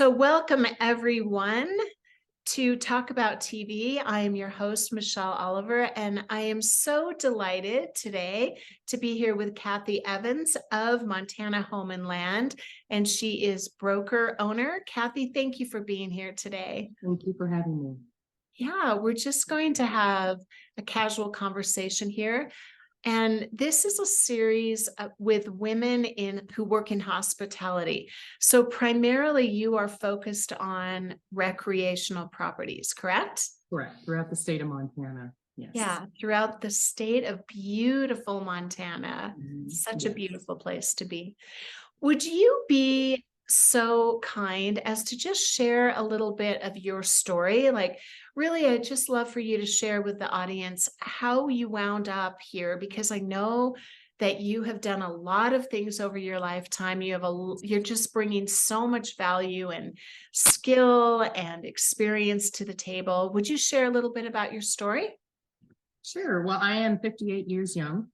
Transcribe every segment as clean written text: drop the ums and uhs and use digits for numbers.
So welcome everyone to Talk About TV. I am your host, Michelle Oliver, and I am so delighted today to be here with Cathy Evans of Montana Home and Land, and she is broker owner. Cathy, thank you for being here today. Thank you for having me. Yeah, we're just going to have a casual conversation here. And this is a series with women who work in hospitality. So primarily you are focused on recreational properties, correct? Correct. Throughout the state of Montana. Yes. Yeah, throughout the state of beautiful Montana. Such a Yes. beautiful place to be. Would you be so kind as to just share a little bit of your story? Like, really, I'd just love for you to share with the audience how you wound up here, because I know that you have done a lot of things over your lifetime. You're just bringing so much value and skill and experience to the table. Would you share a little bit about your story? Sure. Well, I am 58 years young.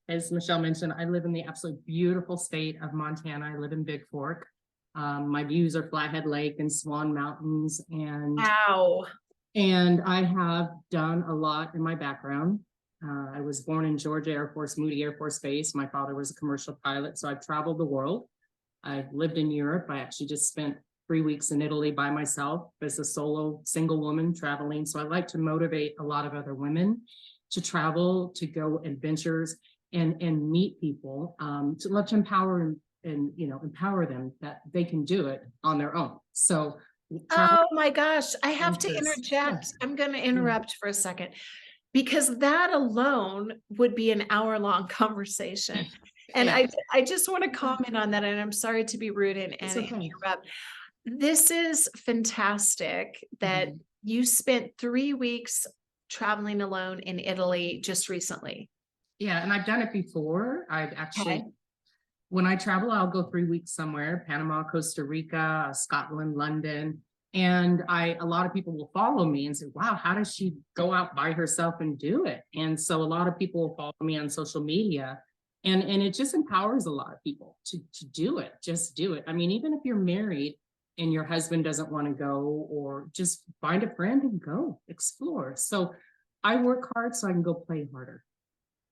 As Michelle mentioned, I live in the absolutely beautiful state of Montana. I live in Big Fork. My views are Flathead Lake and Swan Mountains, Wow. and I have done a lot in my background. I was born in Georgia Air Force, Moody Air Force Base. My father was a commercial pilot, so I've traveled the world. I've lived in Europe. I actually just spent 3 weeks in Italy by myself as a solo single woman traveling. So I like to motivate a lot of other women to travel, to go adventures and meet people, to let them empower and empower them that they can do it on their own. So Oh my gosh, I have to yes. interject. I'm going to interrupt for a second, because that alone would be an hour-long conversation. And Yeah. I just want to comment on that, and I'm sorry to be rude and It's okay. interrupt. This is fantastic that Mhm. you spent 3 weeks traveling alone in Italy just recently. Yeah, and I've done it before. I've actually, Okay. when I travel, I'll go 3 weeks somewhere, Panama, Costa Rica, Scotland, London. And a lot of people will follow me and say, wow, how does she go out by herself and do it? And so a lot of people will follow me on social media, and it just empowers a lot of people to do it. Just do it. I mean, even if you're married and your husband doesn't want to go, or just find a friend and go explore. So I work hard so I can go play harder.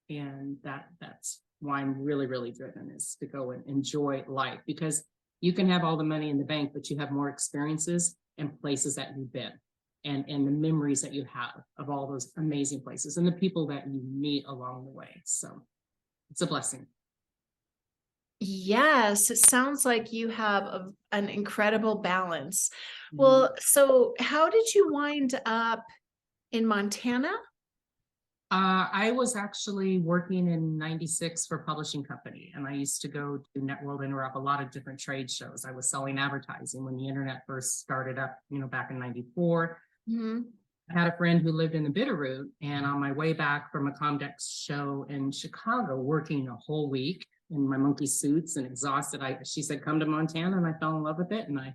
And that's why I'm really, really driven, is to go and enjoy life, because you can have all the money in the bank, but you have more experiences and places that you've been, and the memories that you have of all those amazing places and the people that you meet along the way. So it's a blessing. Yes, it sounds like you have an incredible balance. Mhm. Well, so how did you wind up in Montana? I was actually working in '96 for a publishing company, and I used to go to Net World Interrupt, a lot of different trade shows. I was selling advertising when the internet first started up, back in '94. Mhm. I had a friend who lived in the Bitterroot, and on my way back from a Comdex show in Chicago, working a whole week in my monkey suits and exhausted, she said, come to Montana, and I fell in love with it. And I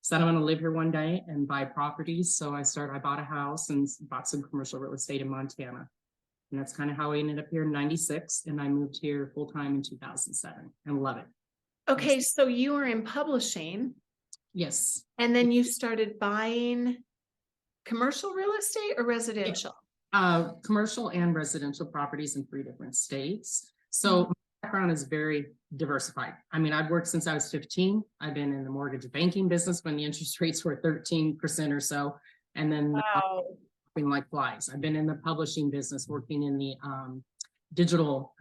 said, I'm going to live here one day and buy properties. So I bought a house and bought some commercial real estate in Montana. And that's kind of how I ended up here in '96. And I moved here full time in 2007 and love it. Okay, so you were in publishing, Yes. and then you started buying commercial real estate or residential? Commercial and residential properties in 3 different states. So my background is very diversified. I mean, I've worked since I was 15. I've been in the mortgage banking business when the interest rates were 13% or so. And then Wow. like flies. I've been in the publishing business, working in the digital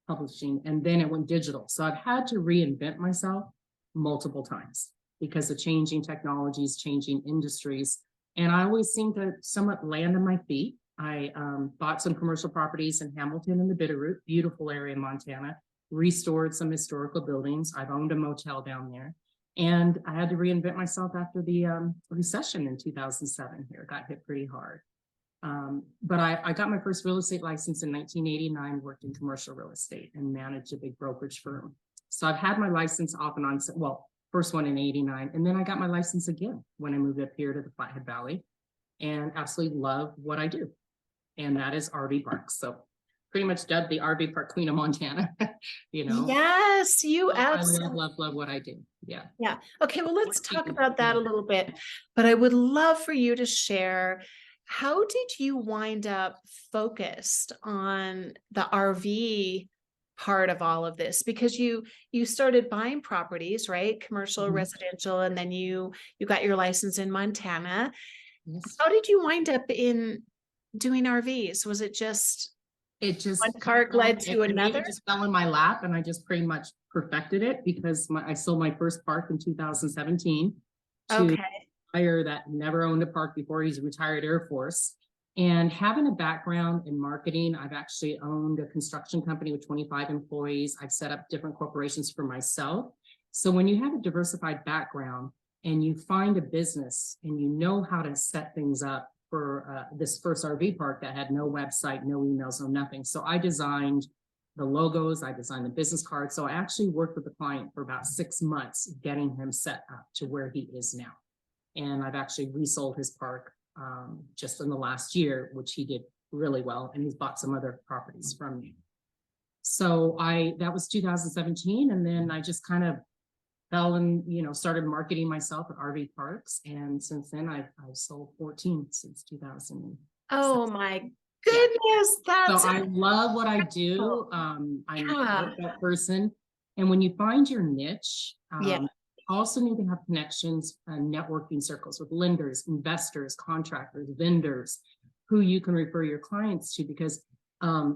publishing, and then it went digital. So I've had to reinvent myself multiple times because of changing technologies, changing industries. And I always seem to somewhat land on my feet. I bought some commercial properties in Hamilton and the Bitterroot, beautiful area in Montana, restored some historical buildings. I've owned a motel down there. And I had to reinvent myself after the recession in 2007 here. It got hit pretty hard. But I got my first real estate license in 1989, worked in commercial real estate and managed a big brokerage firm. So I've had my license off and on, well, first one in '89, and then I got my license again when I moved up here to the Flathead Valley, and absolutely love what I do. And that is RV parks. So pretty much dubbed the RV Park Queen of Montana, you know. Yes, you So I love, absolutely. love, love what I do. Yeah. Yeah. Okay, well, let's talk Working, about that yeah. a little bit, but I would love for you to share, how did you wind up focused on the RV part of all of this? Because you started buying properties, right? Commercial, Mhm. residential, and then you got your license in Montana. Yes. How did you wind up in doing RVs? Was it just It one just park led it to another? maybe just fell in my lap, and I just pretty much perfected it because I sold my first park in 2017 to Okay. a buyer that never owned a park before. He's a retired Air Force. And having a background in marketing, I've actually owned a construction company with 25 employees. I've set up different corporations for myself. So when you have a diversified background and you find a business and you know how to set things up for this first RV park that had no website, no emails, no nothing. So I designed the logos, I designed the business cards. So I actually worked with the client for about 6 months, getting him set up to where he is now. And I've actually resold his park just in the last year, which he did really well. And he's bought some other properties from me. So that was 2017. And then I just kind of fell and, started marketing myself at RV parks. And since then I've sold 14 since 2007. Oh my Yeah. goodness, So that's I love what I incredible. do. I'm a Yeah. workout person. And when you find your niche, Yeah. you also need to have connections and networking circles with lenders, investors, contractors, vendors, who you can refer your clients to, because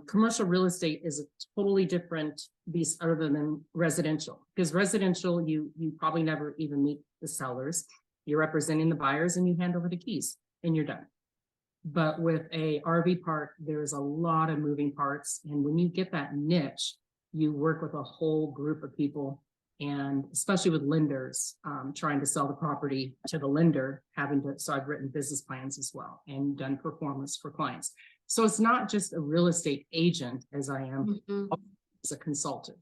commercial real estate is a totally different beast other than residential. Because residential, you probably never even meet the sellers. You're representing the buyers and you hand over the keys and you're done. But with a RV park, there's a lot of moving parts. And when you get that niche, you work with a whole group of people, and especially with lenders, trying to sell the property to the lender, so I've written business plans as well and done performance for clients. So it's not just a real estate agent as I am Mhm. as a consultant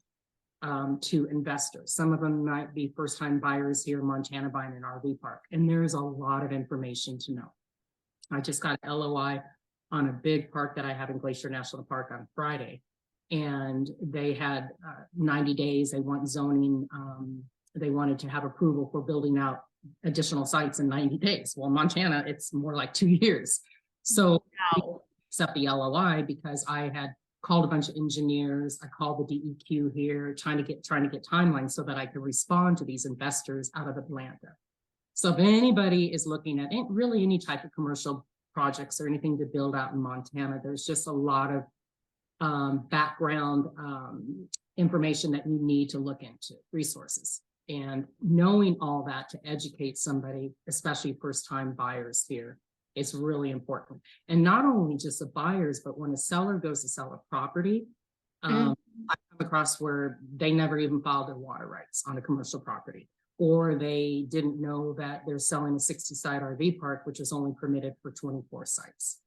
to investors. Some of them might be first-time buyers here in Montana buying an RV park. And there's a lot of information to know. I just got an LOI on a big park that I have in Glacier National Park on Friday. And they had 90 days. They want zoning. They wanted to have approval for building out additional sites in 90 days. Well, Montana, it's more like 2 years. So Wow. accept the LOI because I had called a bunch of engineers. I called the DEQ here, trying to get timelines so that I could respond to these investors out of Atlanta. So if anybody is looking at really any type of commercial projects or anything to build out in Montana, there's just a lot of background information that you need to look into, resources. And knowing all that to educate somebody, especially first-time buyers here, is really important. And not only just the buyers, but when a seller goes to sell a property, Mm. I come across where they never even filed their water rights on a commercial property, or they didn't know that they're selling a 60-site RV park, which is only permitted for 24 sites.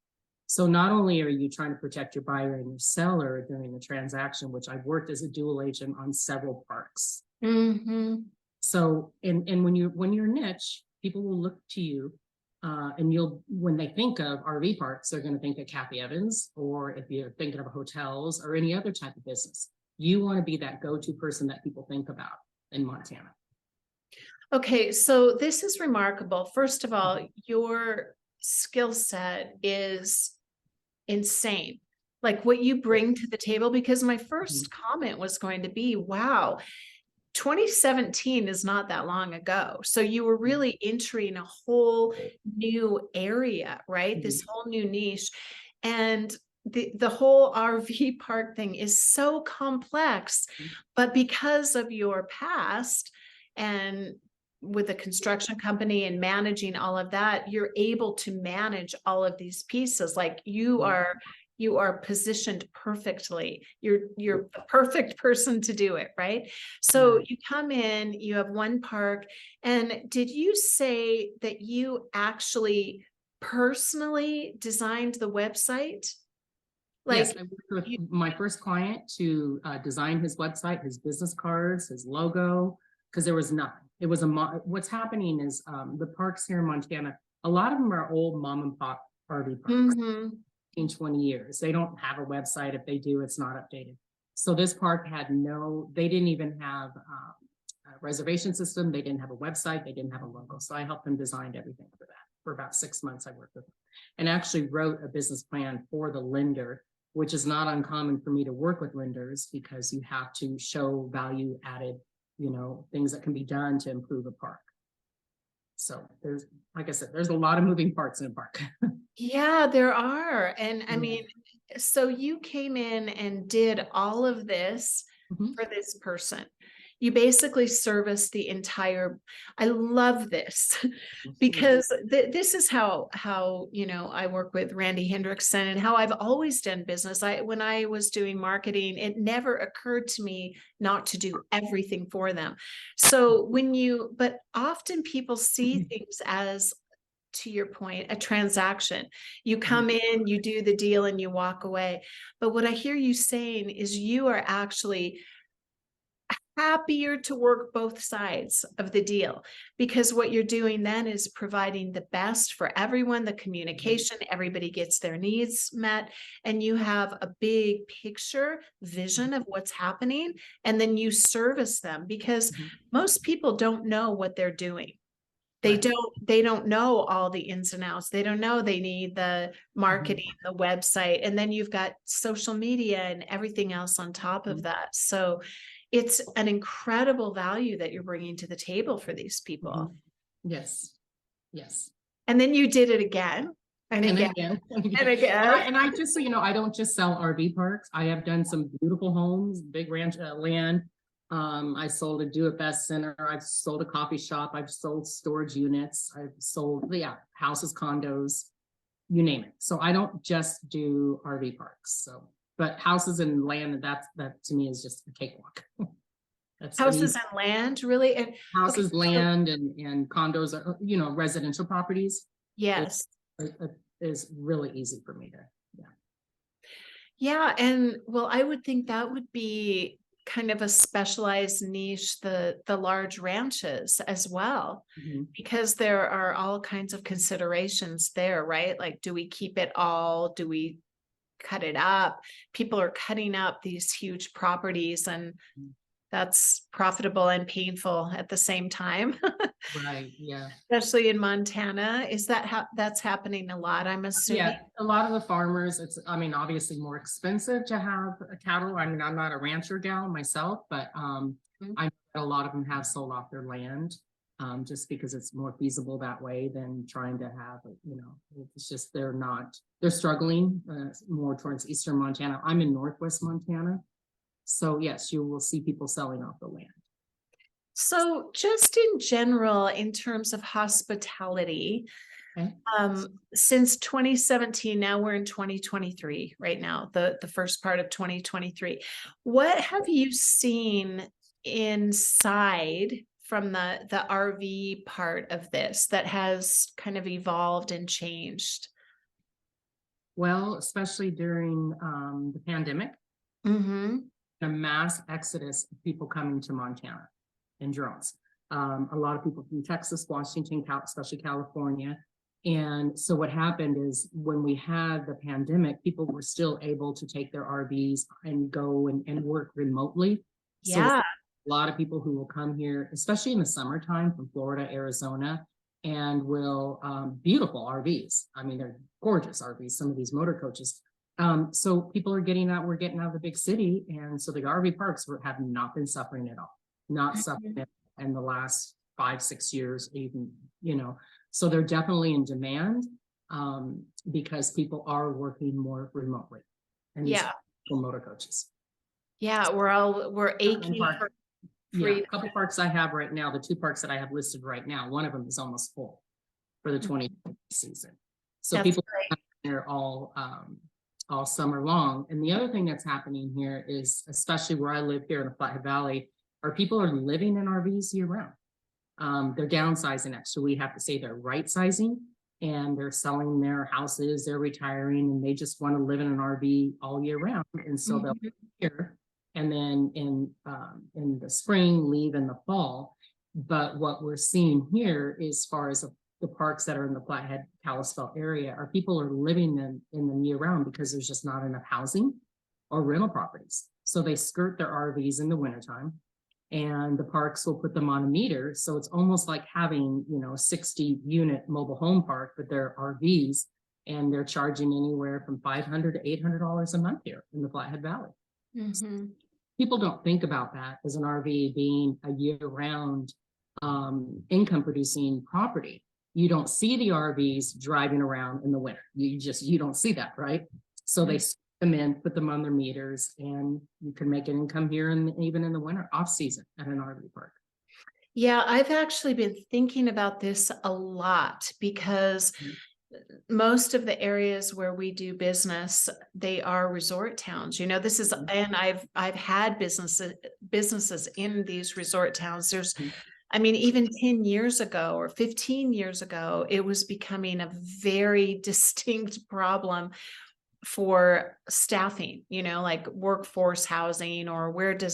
So not only are you trying to protect your buyer and your seller during the transaction, which I've worked as a dual agent on several parks. Mm-hmm. So, and when you're niche, people will look to you, and when they think of RV parks, they're going to think of Cathy Evans, or if you're thinking of hotels or any other type of business, you want to be that go-to person that people think about in Montana. Okay, so this is remarkable. First of all, your skill set is insane. Like what you bring to the table, because my first comment was going to be, wow, 2017 is not that long ago. So you were really entering a whole new area, right? This whole new niche. And the whole RV park thing is so complex, but because of your past and with a construction company and managing all of that, you're able to manage all of these pieces. Like you are positioned perfectly. You're the perfect person to do it, right? So you come in, you have one park, and did you say that you actually personally designed the website? Yes, Like I worked you, with my first client to design his website, his business cards, his logo, because there was nothing. It was what's happening is the parks here in Montana, a lot of them are old mom and pop RV parks. Mhm. 20 years. They don't have a website. If they do, it's not updated. So this park had they didn't even have a reservation system. They didn't have a website. They didn't have a logo. So I helped them design everything for that. For about 6 months, I worked with them and actually wrote a business plan for the lender, which is not uncommon for me to work with lenders because you have to show value added, things that can be done to improve a park. So there's, like I said, there's a lot of moving parts in a park. Yeah, there are. And I Yeah. mean, so you came in and did all of this Mhm. for this person. You basically service the entire, I love this because this is how I work with Randy Hendrickson and how I've always done business. When I was doing marketing, it never occurred to me not to do everything for them. So but often people see things as, to your point, a transaction. You come in, you do the deal, and you walk away. But what I hear you saying is you are actually happier to work both sides of the deal, because what you're doing then is providing the best for everyone, the communication, everybody gets their needs met, and you have a big picture vision of what's happening, and then you service them because most people don't know what they're doing. They Right. don't know all the ins and outs. They don't know they need the marketing, the website, and then you've got social media and everything else on top of that. So it's an incredible value that you're bringing to the table for these people. Yes. Yes. And then you did it again and And again again, and again. and I just, so I don't just sell RV parks. I have done some beautiful homes, big ranch land. I sold a do-it-best center. I've sold a coffee shop. I've sold storage units. I've sold, houses, condos, you name it. So I don't just do RV parks. So, but houses and land, that to me is just a cakewalk. That's Houses and land, really? And houses, so land, and condos, residential properties. yes. It is really easy for me to, Yeah. And well, I would think that would be kind of a specialized niche, the large ranches as well, because there are all kinds of considerations there, right? Like, do we keep it all? Do we cut it up? People are cutting up these huge properties, and that's profitable and painful at the same time. Right. Yeah. Especially in Montana. Is that that's happening a lot, I'm assuming? Yeah. A lot of the farmers, obviously more expensive to have a cattle. I'm not a rancher gal myself, but I know that a lot of them have sold off their land just because it's more feasible that way than trying to have, it's just they're struggling more towards eastern Montana. I'm in northwest Montana. So yes, you will see people selling off the land. So just in general, in terms of hospitality, Okay. Since 2017, now we're in 2023 right now, the first part of 2023. What have you seen inside from the RV part of this that has kind of evolved and changed? Well, especially during the pandemic, Mm-hmm. a mass exodus of people coming to Montana in drones. A lot of people from Texas, Washington, especially California. And so what happened is when we had the pandemic, people were still able to take their RVs and go and work remotely. So Yeah. a lot of people who will come here, especially in the summertime from Florida, Arizona, and will beautiful RVs. I mean, they're gorgeous RVs, some of these motor coaches. So people are we're getting out of the big city. And so the RV parks have not been suffering at all, not suffering in the last 5-6 years, even, so they're definitely in demand because people are working more remotely. And these motor coaches. Yeah, we're aching for a couple parks I have right now, the 2 parks that I have listed right now, one of them is almost full for the 2020 season. So That's people are there all summer long. And the other thing that's happening here is, especially where I live here in the Flathead Valley, people are living in RVs year round. They're downsizing it. So we have to say they're right sizing, and they're selling their houses, they're retiring, and they just want to live in an RV all year round. And so they'll be here, and then in the spring, leave in the fall. But what we're seeing here, as far as the parks that are in the Flathead, Kalispell area are people are living in them year round because there's just not enough housing or rental properties. So they skirt their RVs in the wintertime, and the parks will put them on a meter. So it's almost like having, you know, a 60 unit mobile home park, but they're RVs, and they're charging anywhere from $500 to $800 a month here in the Flathead Valley. Mm-hmm. People don't think about that as an RV being a year round income producing property. You don't see the RVs driving around in the winter. You don't see that, right? So they stick them in, put them on their meters, and you can make an income here and even in the winter off season at an RV park. Yeah, I've actually been thinking about this a lot because most of the areas where we do business, they are resort towns. You know, this is, and I've had businesses in these resort towns. There's, I mean, even 10 years ago or 15 years ago, it was becoming a very distinct problem for staffing, you know, like workforce housing, or where do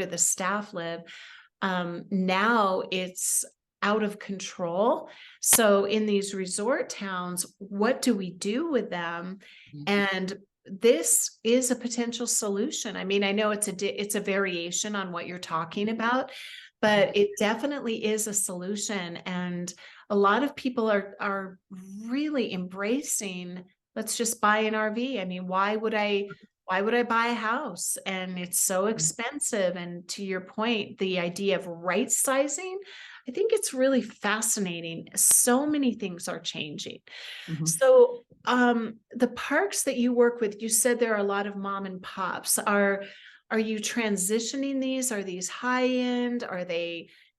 the staff live? Now it's out of control. So in these resort towns, what do we do with them? And this is a potential solution. I mean, I know it's a variation on what you're talking about, but it definitely is a solution. And a lot of people are really embracing, let's just buy an RV. I mean, why would I buy a house? And it's so expensive. And to your point, the idea of right sizing, I think it's really fascinating. So many things are changing. So the parks that you work with, you said there are a lot of mom and pops. Are you transitioning these? Are these high end?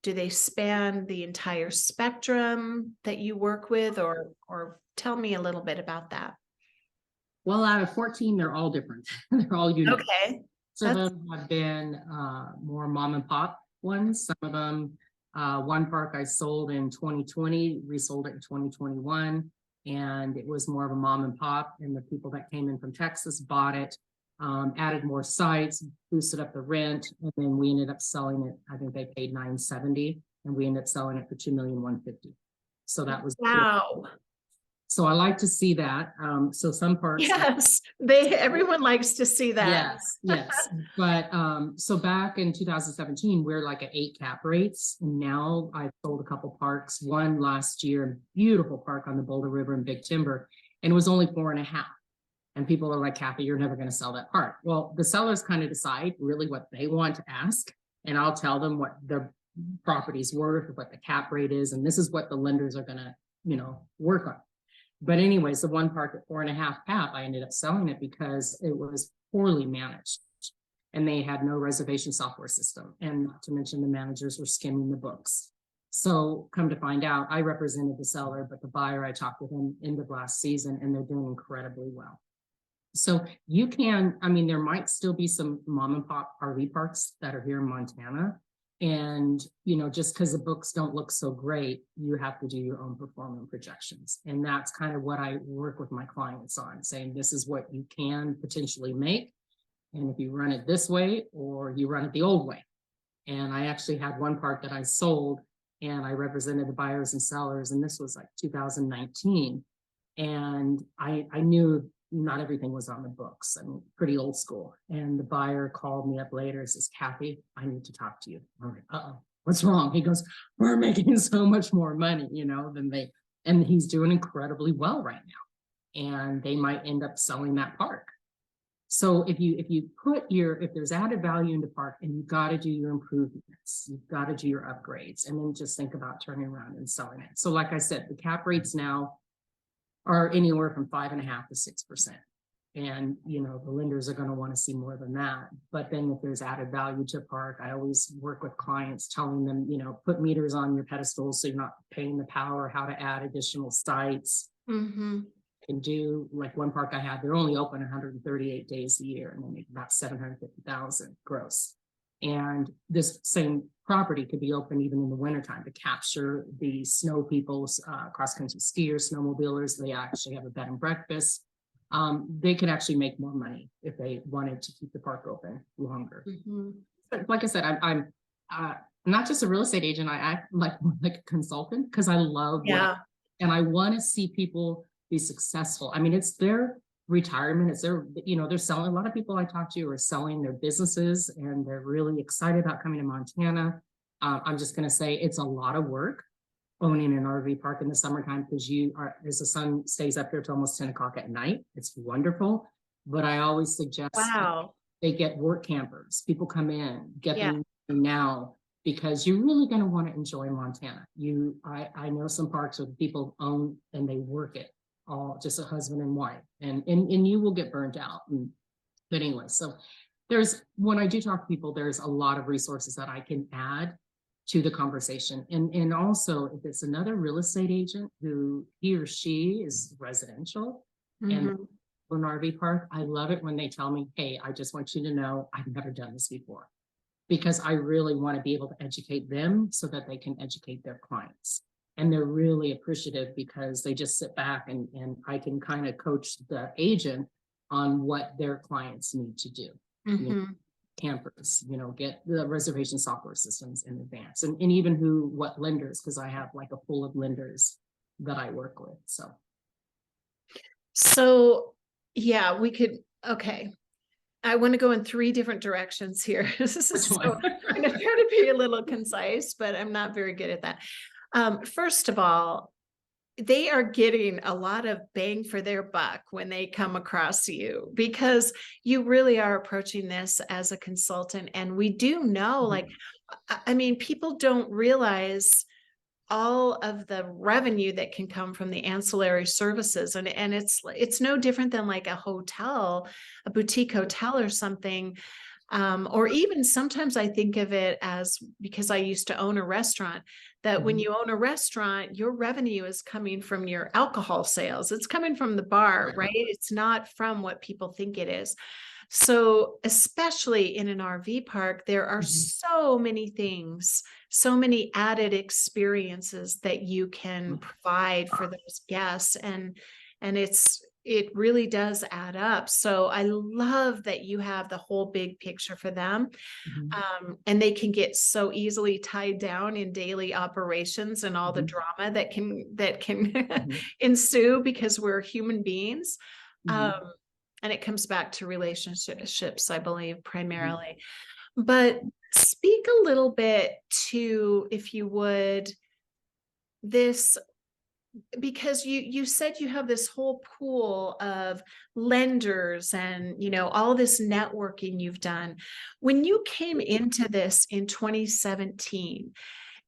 Do they span the entire spectrum that you work with, or tell me a little bit about that? Well, out of 14, they're all different. They're all unique. Okay. Some of them have been more mom and pop ones. Some of them, one park I sold in 2020, resold it in 2021, and it was more of a mom and pop. And the people that came in from Texas bought it, added more sites, boosted up the rent, and then we ended up selling it. I think they paid $970, and we ended up selling it for $2,150,000. So that was wow. So I like to see that. So some parks, Yes, everyone likes to see that. yes. But so back in 2017, we're like at 8 cap rates. And now I've sold a couple parks, one last year, beautiful park on the Boulder River in Big Timber, and it was only 4.5. And people are like, Cathy, you're never going to sell that park. Well, the sellers kind of decide really what they want to ask, and I'll tell them what the property's worth, what the cap rate is, and this is what the lenders are going to, you know, work on. But anyways, the one park at 4.5 cap, I ended up selling it because it was poorly managed and they had no reservation software system. And not to mention the managers were skimming the books. So come to find out, I represented the seller, but the buyer, I talked with him end of last season, and they're doing incredibly well. So you can, I mean, there might still be some mom and pop RV parks that are here in Montana. And, you know, just because the books don't look so great, you have to do your own performance projections. And that's kind of what I work with my clients on, saying this is what you can potentially make. And if you run it this way, or you run it the old way. And I actually had one park that I sold, and I represented the buyers and sellers. And this was like 2019. And I knew not everything was on the books. I'm pretty old school. And the buyer called me up later and says, Cathy, I need to talk to you. I'm like, uh-oh, what's wrong? He goes, we're making so much more money, you know, than they, and he's doing incredibly well right now. And they might end up selling that park. So if you put if there's added value in the park, and you've got to do your improvements, you've got to do your upgrades, and then just think about turning around and selling it. So like I said, the cap rates now are anywhere from 5.5% to 6%. And, you know, the lenders are going to want to see more than that. But then if there's added value to a park, I always work with clients telling them, you know, put meters on your pedestals so you're not paying the power, how to add additional sites. Can do, like one park I had, they're only open 138 days a year, and they make about 750,000 gross. And this same property could be open even in the wintertime to capture the snow people's cross-country skiers, snowmobilers. They actually have a bed and breakfast. They could actually make more money if they wanted to keep the park open longer. But like I said, I'm not just a real estate agent. I act like a consultant because I love what And I want to see people be successful. I mean, it's their retirement, it's their, they're selling. A lot of people I talk to are selling their businesses and they're really excited about coming to Montana. I'm just going to say it's a lot of work owning an RV park in the summertime because as the sun stays up here till almost 10 o'clock at night. It's wonderful. But I always suggest Wow. they get work campers. People come in, get Yeah. them now, because you're really going to want to enjoy Montana. I know some parks where people own and they work it all, just a husband and wife, and you will get burnt out. But anyway, so when I do talk to people, there's a lot of resources that I can add to the conversation. And also if it's another real estate agent who he or she is residential and Mhm. an RV park, I love it when they tell me, hey, I just want you to know I've never done this before, because I really want to be able to educate them so that they can educate their clients. And they're really appreciative because they just sit back and I can kind of coach the agent on what their clients need to do. Mhm. Campers, get the reservation software systems in advance, and even what lenders, because I have like a pool of lenders that I work with. So, yeah, okay. I want to go in three different directions here. Which So one? I'm going to try to be a little concise, but I'm not very good at that. First of all, they are getting a lot of bang for their buck when they come across you, because you really are approaching this as a consultant. And we do know, like, I mean, people don't realize all of the revenue that can come from the ancillary services, and it's no different than like a hotel, a boutique hotel or something. Or even sometimes I think of it as, because I used to own a restaurant, that when you own a restaurant, your revenue is coming from your alcohol sales. It's coming from the bar, right? It's not from what people think it is. So, especially in an RV park, there are so many things, so many added experiences that you can provide for those guests. And it really does add up. So I love that you have the whole big picture for them. And they can get so easily tied down in daily operations and all the drama that can ensue, because we're human beings. Um, and it comes back to relationships, I believe, primarily. But speak a little bit to, if you would, this, because you said you have this whole pool of lenders and all this networking you've done. When you came into this in 2017,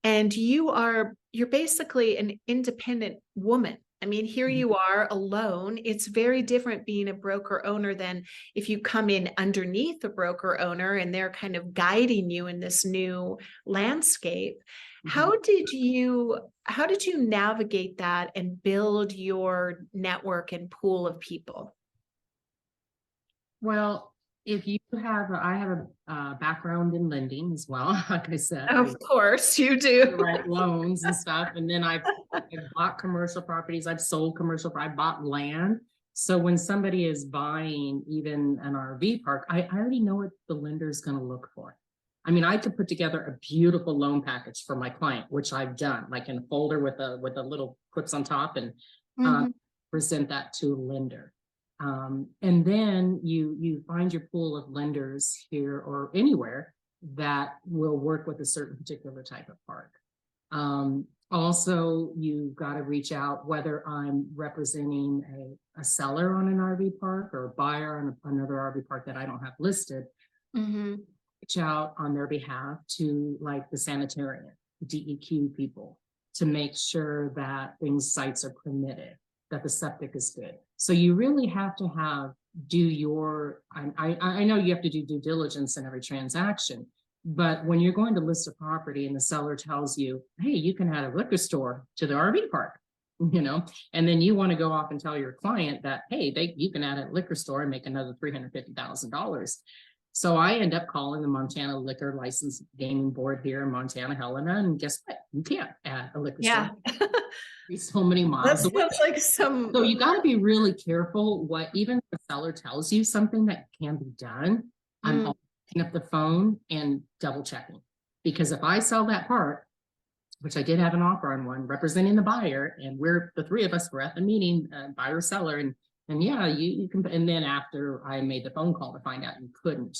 and you're basically an independent woman. I mean, here you are alone. It's very different being a broker owner than if you come in underneath a broker owner and they're kind of guiding you in this new landscape. How did you navigate that and build your network and pool of people? Well, I have a background in lending as well. Like I said, I Of course you do. write loans and stuff. And then I've bought commercial properties. I've sold I bought land. So when somebody is buying even an RV park, I already know what the lender is going to look for. I mean, I could put together a beautiful loan package for my client, which I've done, like in a folder with a little clips on top, and Mhm. present that to a lender. And then you find your pool of lenders here or anywhere that will work with a certain particular type of park. Also, you've got to reach out, whether I'm representing a seller on an RV park or a buyer on another RV park that I don't have listed, Mhm. reach out on their behalf to like the sanitarian, DEQ people, to make sure that sites are permitted, that the septic is good. So you really have to I know you have to do due diligence in every transaction, but when you're going to list a property and the seller tells you, hey, you can add a liquor store to the RV park, and then you want to go off and tell your client that, hey, you can add a liquor store and make another $350,000. So I end up calling the Montana Liquor License Gaming Board here in Montana, Helena, and guess what? You can't add a liquor Yeah. store. It's so many That miles away. sounds like some. So you got to be really careful what, even if the seller tells you something that can be done, I'm Mm. always picking up the phone and double checking. Because if I sell that part which I did have an offer on one representing the buyer, and the three of us were at the meeting, buyer seller, and yeah, you can. And then after I made the phone call to find out you couldn't.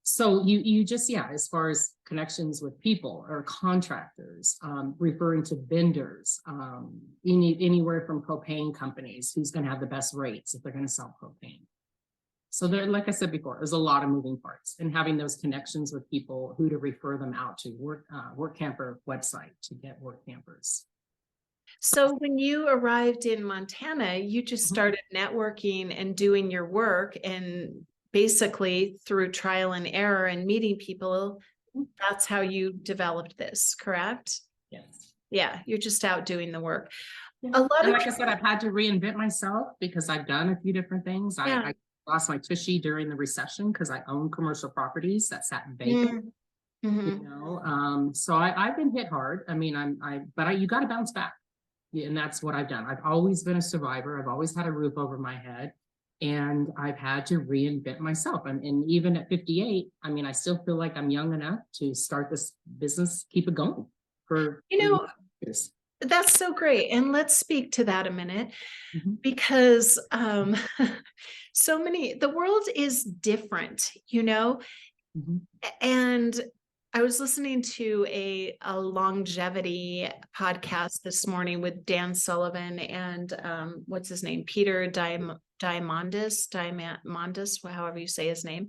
So you just, yeah, as far as connections with people or contractors, referring to vendors, anywhere from propane companies, who's going to have the best rates if they're going to sell propane. So there, like I said before, there's a lot of moving parts, and having those connections with people who to refer them out to. Work Camper website to get work campers. So when you arrived in Montana, you just started networking and doing your work, and basically through trial and error and meeting people, that's how you developed this, correct? Yes. Yeah, you're just out doing the work. Yeah. A lot And of like I said, I've had to reinvent myself because I've done a few different things. yeah. I lost my tushy during the recession because I own commercial properties that sat vacant. Mhm. So I've been hit hard. I mean, you got to bounce back. Yeah, and that's what I've done. I've always been a survivor. I've always had a roof over my head, and I've had to reinvent myself. And even at 58, I mean, I still feel like I'm young enough to start this business, keep it going for You know, years. that's so great. And let's speak to that a minute, Mhm. because the world is different, Mhm. and I was listening to a longevity podcast this morning with Dan Sullivan and what's his name? Peter Diamandis, however you say his name.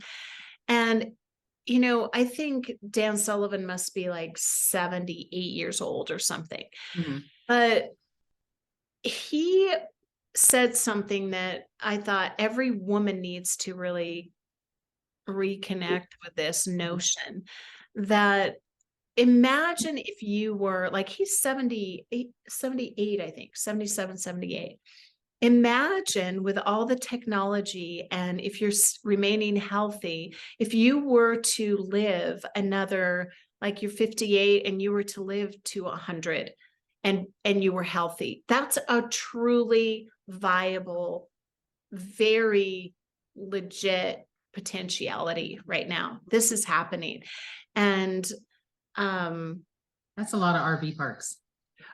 And I think Dan Sullivan must be like 78 years old or something. Mhm. But he said something that I thought every woman needs to really reconnect with this notion that imagine if you were like, he's 78, I think 77, 78. Imagine with all the technology, and if you're remaining healthy, if you were to live another, like you're 58 and you were to live to 100, and you were healthy, that's a truly viable, very legit potentiality right now. This is happening. And That's a lot of RV parks.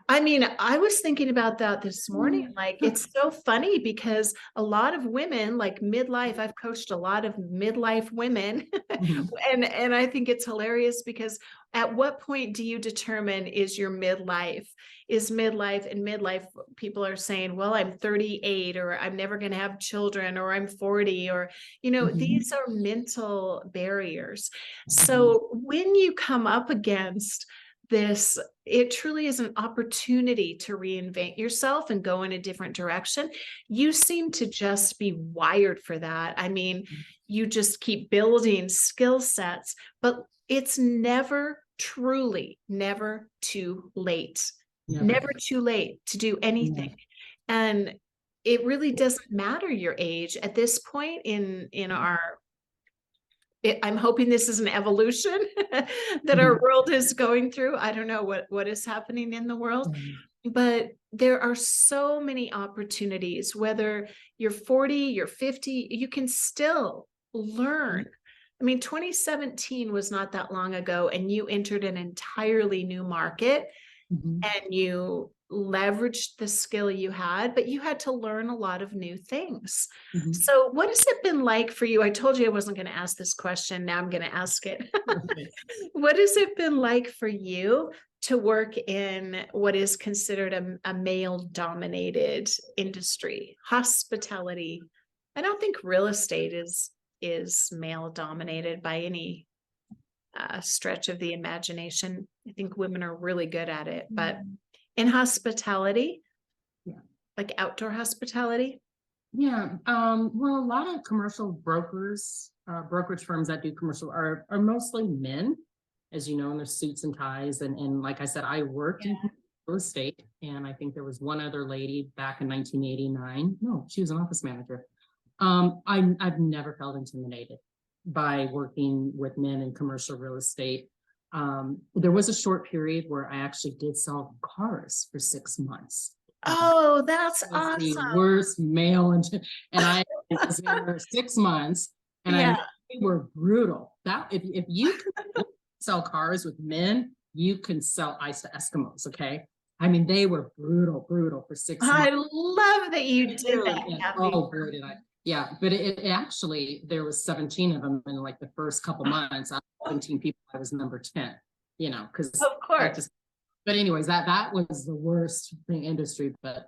I mean, I was thinking about that this morning. Like, it's so funny because a lot of women, like midlife, I've coached a lot of midlife women, Mhm. and I think it's hilarious because at what point do you determine is your midlife? Is midlife, and midlife people are saying, well, I'm 38, or I'm never going to have children, or I'm 40, or, Mhm. these are mental barriers. Mhm. So when you come up against this, it truly is an opportunity to reinvent yourself and go in a different direction. You seem to just be wired for that. I mean, you just keep building skill sets, but it's never too late. Never. Never too late to do anything. Yeah. And it really doesn't matter your age at this point in our, I'm hoping this is an evolution that our Mhm. world is going through. I don't know what is happening in the world, but there are so many opportunities, whether you're 40, you're 50, you can still learn. I mean, 2017 was not that long ago, and you entered an entirely new market Mhm. and you leveraged the skill you had, but you had to learn a lot of new things. Mhm. So, what has it been like for you? I told you I wasn't going to ask this question. Now I'm going to ask it. Okay. What has it been like for you to work in what is considered a male dominated industry, hospitality? I don't think real estate is male dominated by any stretch of the imagination. I think women are really good at it, but in hospitality, Yeah. like outdoor hospitality. Yeah. Well, a lot of commercial brokerage firms that do commercial are mostly men, as you know, in their suits and ties. And like I said, I worked in real estate, and I think there was one other lady back in 1989. No, she was an office manager. I've never felt intimidated by working with men in commercial real estate. There was a short period where I actually did sell cars for 6 months. Oh, that's Was the awesome. worst male, and I was there 6 months, and I mean, Yeah. they were brutal. That if you can sell cars with men, you can sell ice to Eskimos. Okay. I mean, they were brutal for 6 months. I love that you did Really, that, yeah. Kathy. Oh, boy, did I. Yeah, but it actually, there was 17 of them in like the first couple months. Out of 17 people, I was number 10, because Of I course. just, but anyways, that was the worst thing industry. But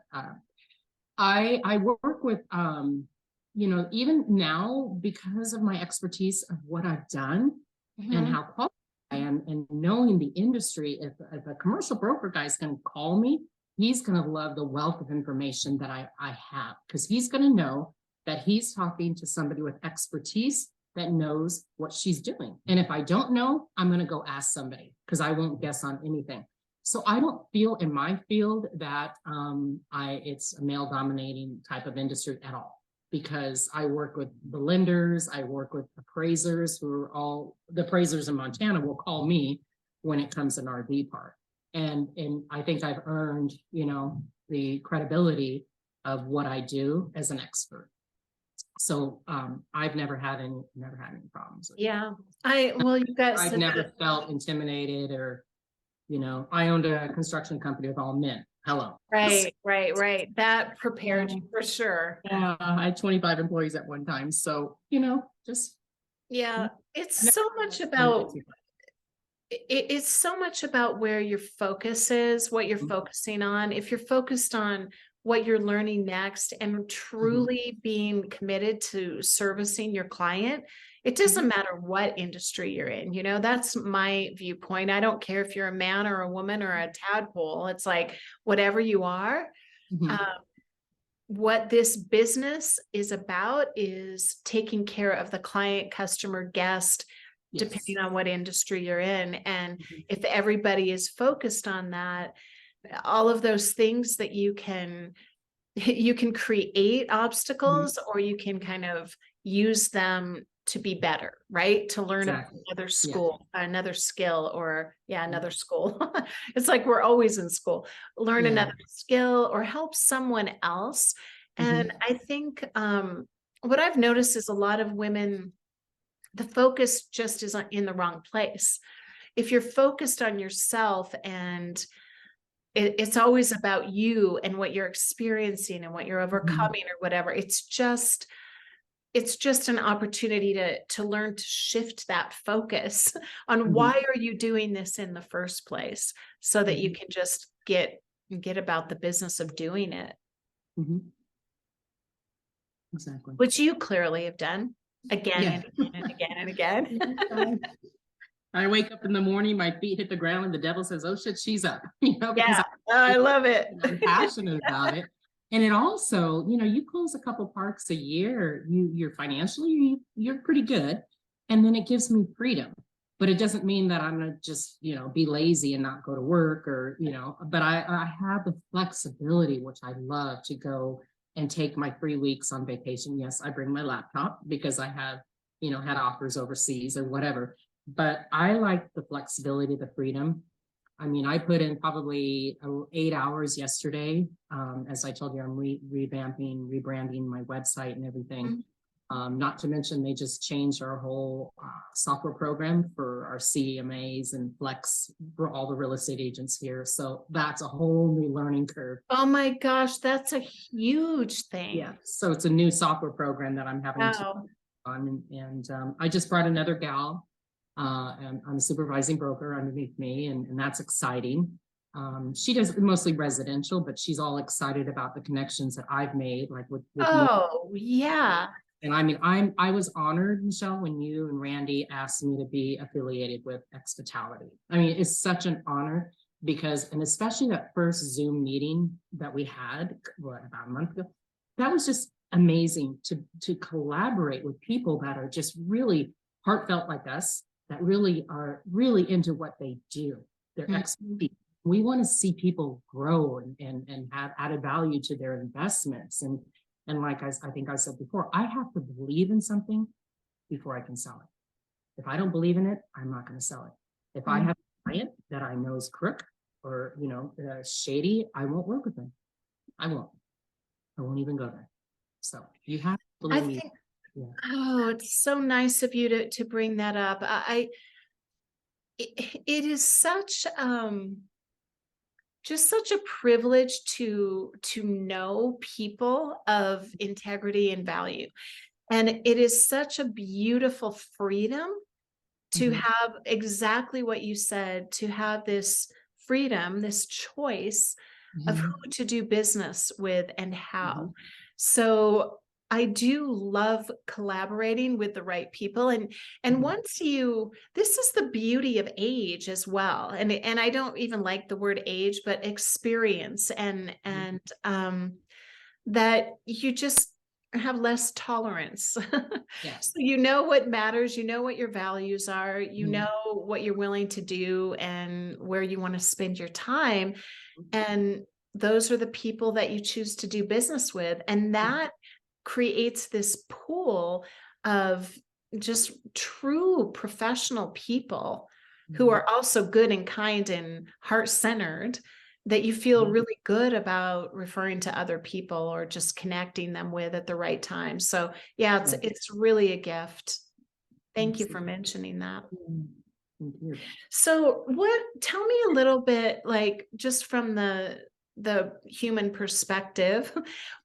I work with, even now, because of my expertise of what I've done and Mhm. how qualified I am, and knowing the industry, if a commercial broker guy's going to call me, he's going to love the wealth of information that I have, because he's going to know that he's talking to somebody with expertise that knows what she's doing. And if I don't know, I'm going to go ask somebody, because I won't guess on anything. So I don't feel in my field that it's a male dominating type of industry at all, because I work with the lenders, I work with appraisers, who are all the appraisers in Montana will call me when it comes to an RV park. And I think I've earned, the credibility of what I do as an expert. So I've never had any problems with it. Yeah. Well, you got I've such never felt intimidated, or I owned a construction company with all men. Hello. right. That prepared Yeah, you for sure. I had 25 employees at one time. So, just Yeah. I've It's never so been much intimidated about too it's so much about where your focus is, what you're much. focusing on. If you're focused on what you're learning next and Mhm, truly being committed to servicing your client, it mhm, doesn't matter what industry you're in. That's my viewpoint. I don't care if you're a man or a woman or a tadpole. It's like whatever you are. mhm. Um, what this business is about is taking care of the client, customer, guest, Yes. depending on what industry you're in. And Mhm, if everybody is focused on that, all of those things that you can create mhm. obstacles, or you can kind of use them to be better, right? To learn Exactly. another Yeah. school, another skill, or yeah, Yeah. another school. It's like we're always in school. Learn Yeah. another skill or help someone else. And Mhm, I think what I've noticed is a lot of women, the focus just is in the wrong place. If you're focused on yourself and it's always about you and what you're experiencing and what you're mhm, overcoming or whatever, it's just an opportunity to learn to shift that focus on why mhm, are you doing this in the first place, so that you mhm, can just get about the business of doing it, mhm. Exactly. which you clearly have done again Yeah. and again and again and again. I wake up in the morning, my feet hit the ground, and the devil says, "Oh shit, she's up," because Yeah, I love it. I'm passionate about it. And it also, you close a couple parks a year, you're financially, you're pretty good. And then it gives me freedom. But it doesn't mean that I'm gonna just, be lazy and not go to work, or, but I have the flexibility, which I love, to go and take my 3 weeks on vacation. Yes, I bring my laptop because I have, had offers overseas or whatever. But I like the flexibility, the freedom. I mean, I put in probably 8 hours yesterday. As I told you, I'm revamping, rebranding my website and everything. Mhm. Not to mention, they just changed our whole software program for our CMAs and Flex for all the real estate agents here. So that's a whole new learning curve. Oh my gosh, that's a huge Yeah. thing. So it's a new software program that I'm having to Wow. on. And I just brought another gal, and I'm a supervising broker underneath me, and that's exciting. She does mostly residential, but she's all excited about the connections that I've made, like with more. Oh, yeah. And I mean, I was honored, Michelle, when you and Randy asked me to be affiliated with Experiential. I mean, it's such an honor, because, and especially that first Zoom meeting that we had, about a month ago, that was just amazing to collaborate with people that are just really heartfelt like us, that really are really into what they do, their Mhm. expertise. We want to see people grow and have added value to their investments. And like I think I said before, I have to believe in something before I can sell it. If I don't believe in it, I'm not going to sell it. If I Mhm. have a client that I know is crook, or shady, I won't work with them. I won't. I won't even go there. So you have to I believe. think, Yeah. oh, it's so nice of you to bring that up. it is such just such a privilege to know people of integrity and value. And it is such a beautiful freedom to Mhm, have exactly what you said, to have this freedom, this choice of mhm, who to do business with and how. mhm, So I do love collaborating with the right people, and mhm, once you, this is the beauty of age as well. And I don't even like the word age, but experience mhm. and that you just have less tolerance. So Yes. you know what matters, you know what your values are, you Mhm, know what you're willing to do and where you want to spend your time. And those are the people that you choose to do business with. And that creates this pool of just true professional people who mhm, are also good and kind and heart centered, that you feel mhm. really good about referring to other people or just connecting them with at the right time. So yeah, Yeah, it's really a gift. Thank you for absolutely. mentioning that. Mm, thank you. So what, tell me a little bit, like, just from the human perspective,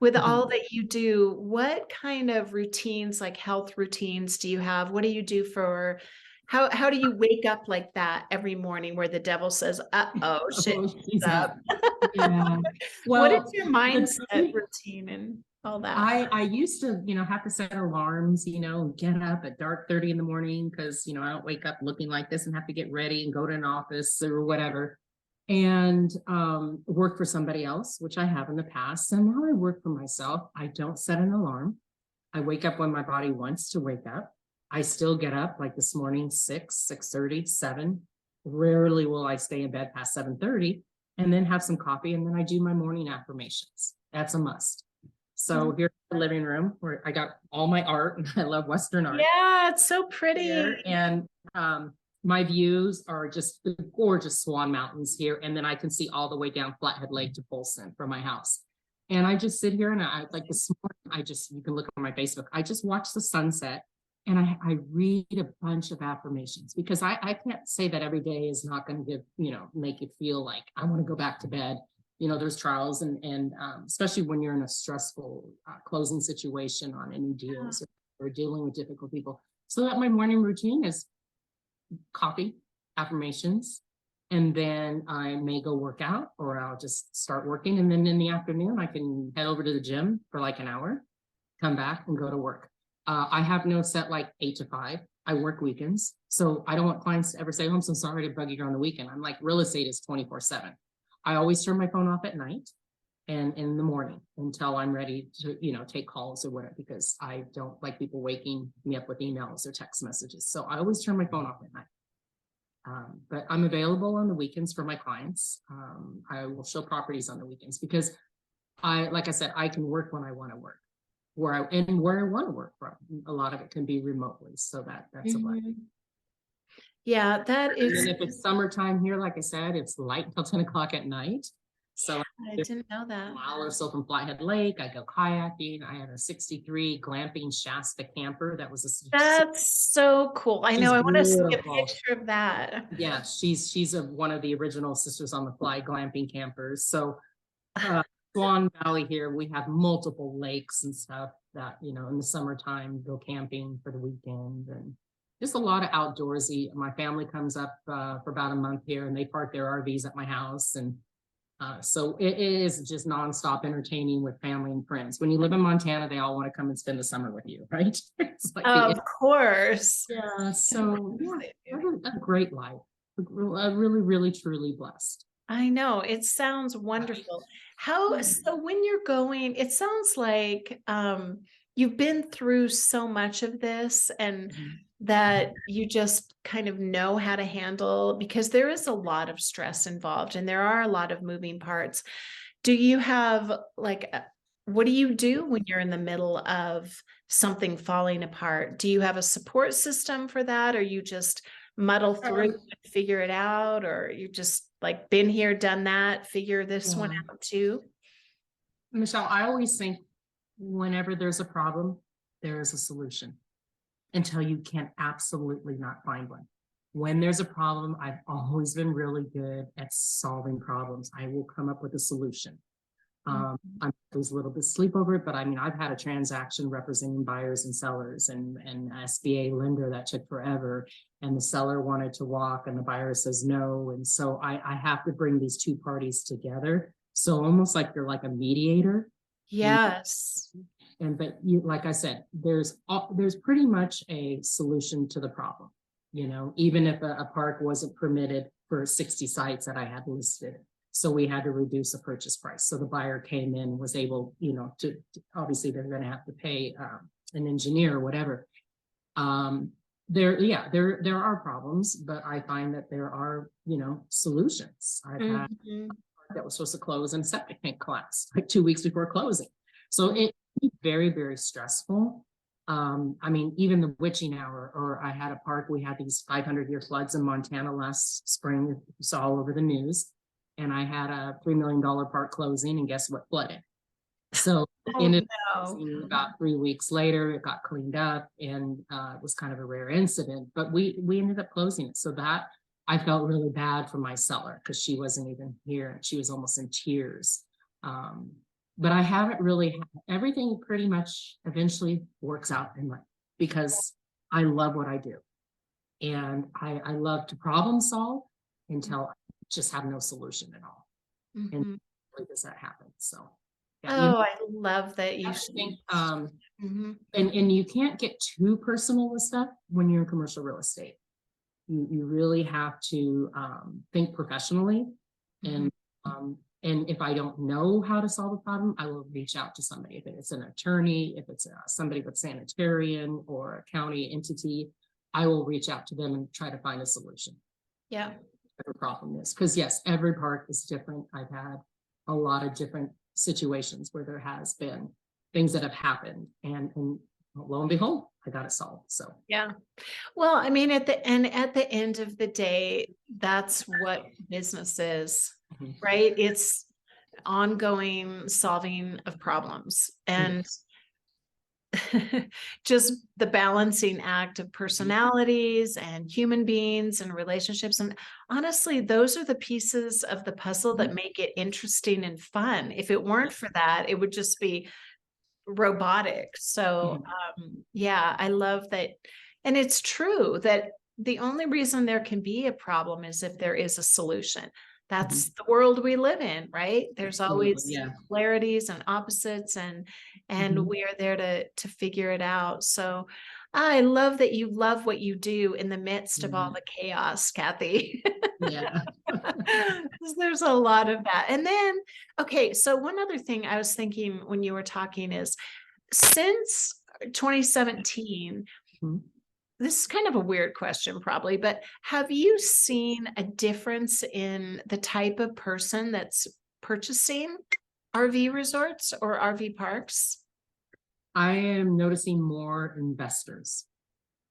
with Mhm. all that you do, what kind of routines, like health routines do you have? What do you do for, how do you wake up like that every morning where the devil says, "Uh-oh, shit Oh, she's is up." up. Yeah. What is Well, your the mindset truth, routine and all that? I used to, have to set alarms, get up at dark 30 in the morning because, I don't wake up looking like this and have to get ready and go to an office or whatever. And work for somebody else, which I have in the past. So now I work for myself. I don't set an alarm. I wake up when my body wants to wake up. I still get up like this morning, 6, 6:30, 7. Rarely will I stay in bed past 7:30 and then have some coffee. And then I do my morning affirmations. That's a must. So Mm. here's the living room where I got all my art and I love Western art Yeah, it's so pretty. there. And my views are just the gorgeous Swan Mountains here. And then I can see all the way down Flathead Lake to Polson from my house. And I just sit here and I like this morning, you can look on my Facebook. I just watch the sunset and I read a bunch of affirmations because I can't say that every day is not going to give, make you feel like I want to go back to bed. There's trials and especially when you're in a stressful closing situation on any deals or dealing with difficult people. So that my morning routine is coffee, affirmations, and then I may go work out or I'll just start working. And then in the afternoon, I can head over to the gym for like an hour, come back and go to work. I have no set like 8 to 5. I work weekends. So I don't want clients to ever say, oh, I'm so sorry to bug you on the weekend. I'm like, real estate is 24/7. I always turn my phone off at night and in the morning until I'm ready to, take calls or whatever, because I don't like people waking me up with emails or text messages. So I always turn my phone off at night. But I'm available on the weekends for my clients. I will show properties on the weekends because like I said, I can work when I want to work, where I want to work from. A lot of it can be remotely, so that's a blessing. Mhm. Yeah, that And is, then if it's summertime here, like I said, it's light until 10 o'clock at night. So I didn't know a that. mile or so from Flathead Lake. I go kayaking. I had a 63 glamping Shasta camper that was That's so cool. I know, she's I wanna see a beautiful. picture of that. Yeah, she's one of the original Sisters on the Fly glamping campers. So uh, Swan Valley here, we have multiple lakes and stuff that, in the summertime go camping for the weekend and just a lot of outdoorsy. My family comes up for about a month here and they park their RVs at my house. And so it is just nonstop entertaining with family and friends. When you live in Montana, they all want to come and spend the summer with you, right? It's like Of course. yeah. Of So course yeah, they I do. have a great life. Really, really, truly blessed. I know, it sounds wonderful. How, so when you're going, it sounds like, you've been through so much of this and Mhm. that you just kind of know how to handle, because there is a lot of stress involved and there are a lot of moving parts. Do you have like, what do you do when you're in the middle of something falling apart? Do you have a support system for that, or you just muddle through Um, and figure it out, or you just like been here, done that, figure this one yeah. out too? Michelle, I always think whenever there's a problem, there is a solution until you can absolutely not find one. When there's a problem, I've always been really good at solving problems. I will come up with a solution. I lose a little bit of sleep over it, but I mean, I've had a transaction representing buyers and sellers and SBA lender that took forever. And the seller wanted to walk and the buyer says no. And so I have to bring these two parties together. So almost like you're like a mediator. And Yes. but you, like I said, there's pretty much a solution to the problem. Even if a park wasn't permitted for 60 sites that I had listed. So we had to reduce the purchase price. So the buyer came in, was able, to obviously they're going to have to pay an engineer or whatever. There are problems, but I find that there are, solutions. I've had Mhm. that was supposed to close and septic tank collapsed like 2 weeks before closing. So it's very, very stressful. I mean, even the witching hour, or I had a park, we had these 500-year floods in Montana last spring, you saw all over the news. And I had a $3 million park closing, and guess what flooded? So Oh, ended no. about 3 weeks later, it got cleaned up, and it was kind of a rare incident, but we ended up closing it. So that I felt really bad for my seller because she wasn't even here and she was almost in tears. But I haven't really, everything pretty much eventually works out in life because I love what I do. And I love to problem solve until I just have no solution at all. And Mhm. really does that happen? So yeah, Oh, I love that you I think Mhm. and you can't get too personal with stuff when you're in commercial real estate. You really have to think professionally, Mhm. and if I don't know how to solve a problem, I will reach out to somebody. If it's an attorney, if it's somebody with sanitarian or a county entity, I will reach out to them and try to find a solution. Yeah. Whatever problem is, because yes, every park is different. I've had a lot of different situations where there has been things that have happened, and lo and behold, I got it solved. So Yeah. Well, I mean, at the end of the day, that's what business is, mhm. right? It's ongoing solving of problems Yeah. and just the balancing act of Mhm. personalities and human beings and relationships. And honestly, those are the pieces of the puzzle that make it interesting and fun. If it weren't for that, it would just be robotic. So, Mhm. yeah, I love that. And it's true that the only reason there can be a problem is if there is a solution. Mhm. That's the world we live in, right? There's Absolutely, always yeah. polarities and opposites, and Mhm. we are there to figure it out. So I love that you love what you do in the midst of all Yeah. the chaos, Kathy. Yeah. 'Cause there's a lot of that. And then, okay, so one other thing I was thinking when you were talking is since 2017, Mhm. this is kind of a weird question, probably, but have you seen a difference in the type of person that's purchasing RV resorts or RV parks? I am noticing more investors.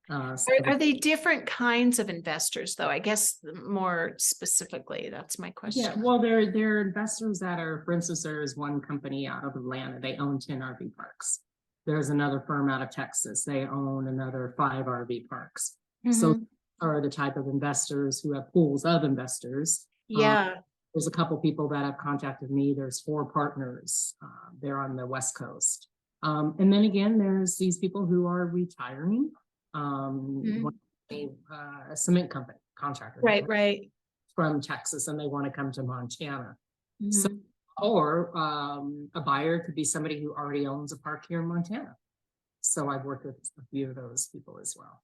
Are they different kinds of investors, though? I guess more specifically, that's my Yeah, question. well, they're investors that are, for instance, there is one company out of Atlanta, they own 10 RV parks. There's another firm out of Texas, they own another 5 RV parks. So Mhm. are the type of investors who have pools of investors. Yeah. There's a couple people that have contacted me. There's 4 partners. They're on the West Coast. And then again, there's these people who are retiring. One, Mhm. a cement company contractor Right, right. from Texas, and they want to come to Montana. So, Mhm. or a buyer could be somebody who already owns a park here in Montana. So I've worked with a few of those people as well.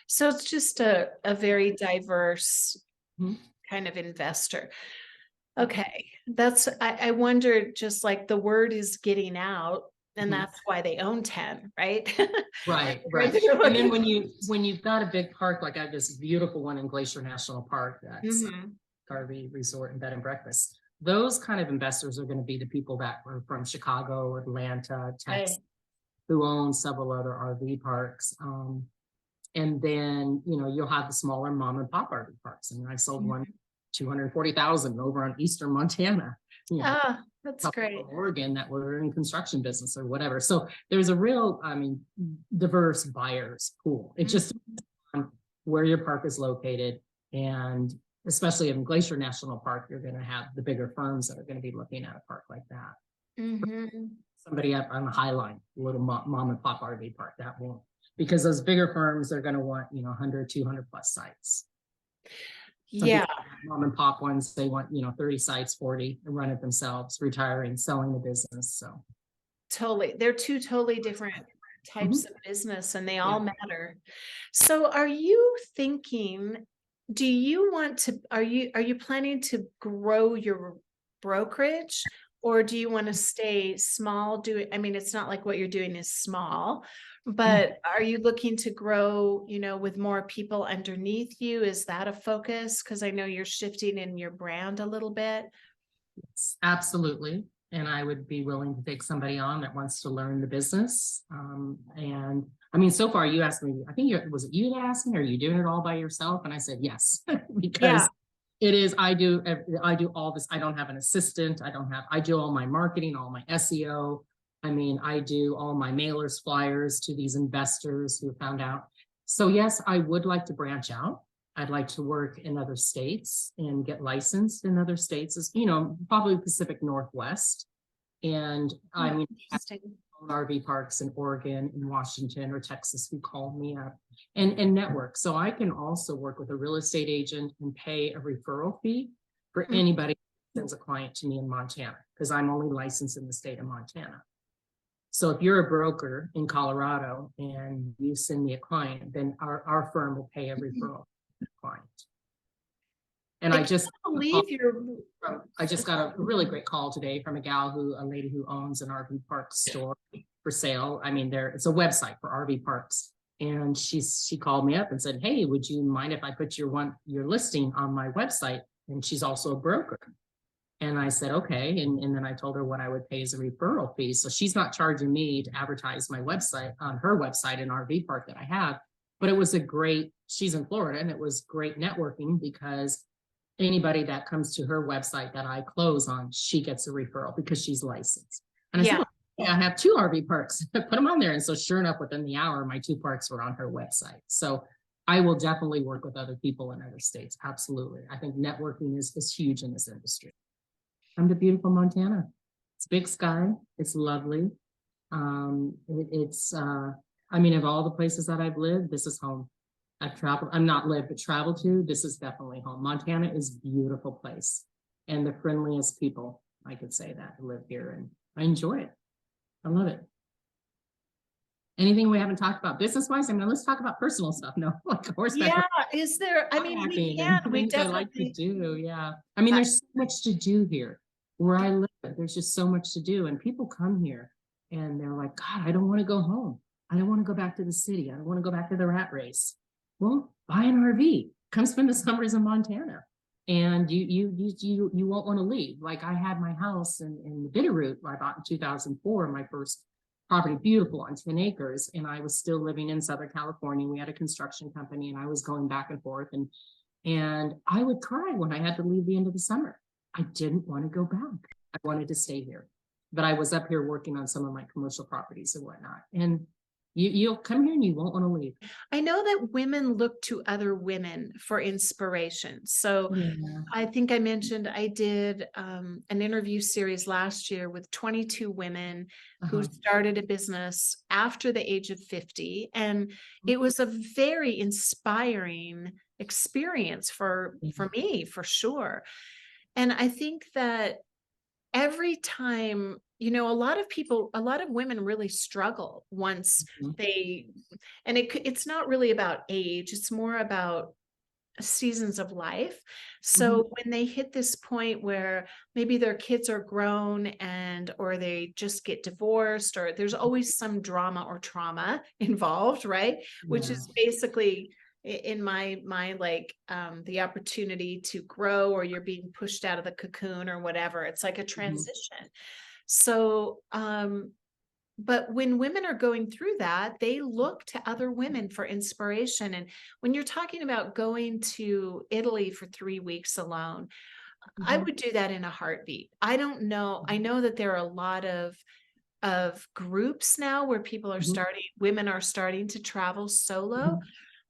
So it's just a very diverse Mhm. kind of investor. Okay. That's I wondered just like the word is getting out, and Mhm. that's why they own 10, right? Right, Or right. they're And then looking. when you've got a big park, like I have this beautiful one in Glacier National Park, that's Mhm. RV resort and bed and breakfast. Those kind of investors are going to be the people that were from Chicago, Atlanta, Texas, Right. who own several other RV parks. And then, you'll have the smaller mom and pop RV parks. And I sold one Mhm. 240,000 over on Eastern Montana, Ah, that's couple great. from Oregon that were in construction business or whatever. So there's a real, diverse buyers pool. It just Mhm. where your park is located. And especially in Glacier National Park, you're going to have the bigger firms that are going to be looking at a park like that. Mhm. Somebody up on the High Line, a little mom and pop RV park, that won't, because those bigger firms are going to want, 100, 200 plus sites. Some Yeah, people, mom and pop ones, they want, 30 sites, 40, and run it themselves, retiring, selling the business. So, totally. They're two totally different types mhm. of business and they Yeah. all matter. So are you thinking, do you want to, are you planning to grow your brokerage or do you want to stay small? I mean, it's not like what you're doing is small, Mm. but are you looking to grow, with more people underneath you? Is that a focus? Because I know you're shifting in your brand a little bit. Absolutely. And I would be willing to take somebody on that wants to learn the business. And I mean, so far you asked me, I think was it you that asked me, are you doing it all by yourself? And I said, yes, Yeah. because it is, I do all this. I don't have an assistant. I do all my marketing, all my SEO. I mean, I do all my mailers, flyers to these investors who found out. So yes, I would like to branch out. I'd like to work in other states and get licensed in other states, as probably Pacific Northwest. And I Oh, mean, I interesting. own RV parks in Oregon, in Washington, or Texas who called me up and network. So I can also work with a real estate agent and pay a referral fee for Mm. anybody who sends a client to me in Montana, because I'm only licensed in the state of Montana. So if you're a broker in Colorado and you send me a client, then our firm will pay a referral client. And I I can't just believe you're I just got a really great call today from a lady who owns an RV park store for sale. I mean, it's a website for RV parks. And she called me up and said, hey, would you mind if I put your listing on my website? And she's also a broker. And I said, okay. And then I told her what I would pay as a referral fee. So she's not charging me to advertise my website on her website, an RV park that I have. But it was she's in Florida, and it was great networking because anybody that comes to her website that I close on, she gets a referral because she's licensed. And I said, yeah. well, yeah, I have 2 RV parks, put them on there. And so sure enough, within the hour, my 2 parks were on her website. So I will definitely work with other people in other states. Absolutely. I think networking is huge in this industry. Come to beautiful Montana. It's big sky. It's lovely. I mean, of all the places that I've lived, this is home. I've traveled, I'm not lived, but traveled to, this is definitely home. Montana is a beautiful place and the friendliest people, I could say that, live here, and I enjoy it. I love it. Anything we haven't talked about business-wise? I mean, let's talk about personal stuff. No, like horseback Yeah, is there, I mean, we kayaking can, and we things I like to definitely, do. Yeah. I mean, there's so much to do here where I live. There's just so much to do. And people come here and they're like, God, I don't want to go home. I don't want to go back to the city. I don't want to go back to the rat race. Well, buy an RV. Come spend the summers in Montana. And you won't want to leave. Like I had my house in the Bitterroot I bought in 2004, my first property, beautiful on 10 acres. And I was still living in Southern California. We had a construction company and I was going back and forth, and I would cry when I had to leave the end of the summer. I didn't want to go back. I wanted to stay here, but I was up here working on some of my commercial properties and whatnot. And you'll come here and you won't want to leave. I know that women look to other women for inspiration. So Yeah. I think I mentioned I did an interview series last year with 22 women who Uh-huh. started a business after the age of 50. And it was a very inspiring experience for me, for sure. And I think that every time, a lot of women really struggle once Mhm. they, and it's not really about age, it's more about seasons of life. Mhm. So when they hit this point where maybe their kids are grown or they just get divorced, or there's always some drama or trauma involved, right? Which Yeah. is basically in my like the opportunity to grow, or you're being pushed out of the cocoon or whatever. It's like a Mhm. transition. So but when women are going through that, they look to other women for inspiration. And when you're talking about going to Italy for 3 weeks alone, I Mhm. would do that in a heartbeat. I don't know. I know that there are a lot of groups now where Mhm. women are starting to travel solo. Mhm.